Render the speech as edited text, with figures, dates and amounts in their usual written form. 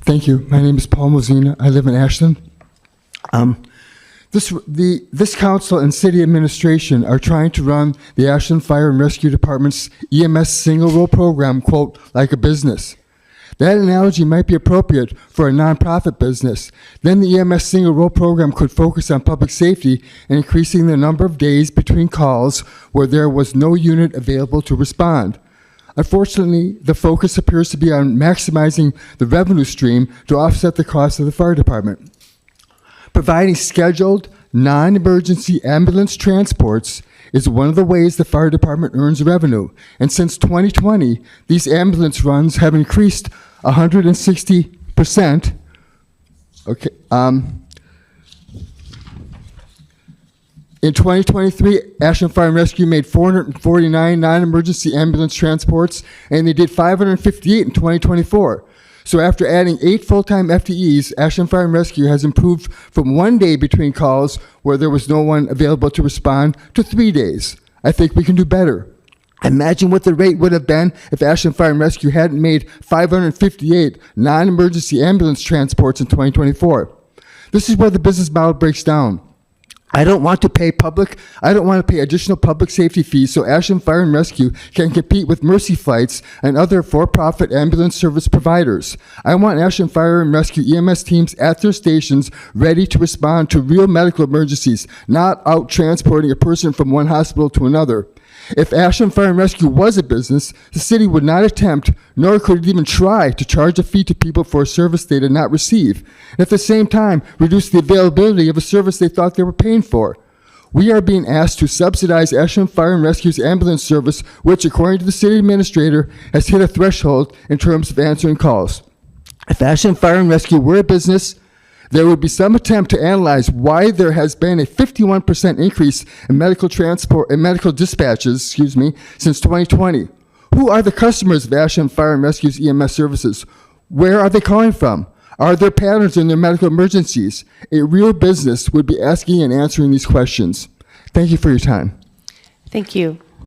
Thank you. My name is Paul Mozina. I live in Ashland. This council and city administration are trying to run the Ashland Fire and Rescue Department's EMS Single Role program, quote, like a business. That analogy might be appropriate for a nonprofit business. Then the EMS Single Role program could focus on public safety and increasing the number of days between calls where there was no unit available to respond. Unfortunately, the focus appears to be on maximizing the revenue stream to offset the cost of the fire department. Providing scheduled, non-emergency ambulance transports is one of the ways the fire department earns revenue. And since 2020, these ambulance runs have increased 160%. Okay. In 2023, Ashland Fire and Rescue made 449 non-emergency ambulance transports, and they did 558 in 2024. So after adding 8 full-time FTEs, Ashland Fire and Rescue has improved from 1 day between calls where there was no one available to respond to 3 days. I think we can do better. Imagine what the rate would have been if Ashland Fire and Rescue hadn't made 558 non-emergency ambulance transports in 2024. This is where the business model breaks down. I don't want to pay additional public safety fees so Ashland Fire and Rescue can compete with Mercy Flights and other for-profit ambulance service providers. I want Ashland Fire and Rescue EMS teams at their stations ready to respond to real medical emergencies, not out transporting a person from one hospital to another. If Ashland Fire and Rescue was a business, the city would not attempt, nor could it even try, to charge a fee to people for a service they did not receive, and at the same time reduce the availability of a service they thought they were paying for. We are being asked to subsidize Ashland Fire and Rescue's ambulance service, which, according to the city administrator, has hit a threshold in terms of answering calls. If Ashland Fire and Rescue were a business, there would be some attempt to analyze why there has been a 51% increase in medical dispatches, since 2020. Who are the customers of Ashland Fire and Rescue's EMS services? Where are they calling from? Are there patterns in their medical emergencies? A real business would be asking and answering these questions. Thank you for your time. Thank you.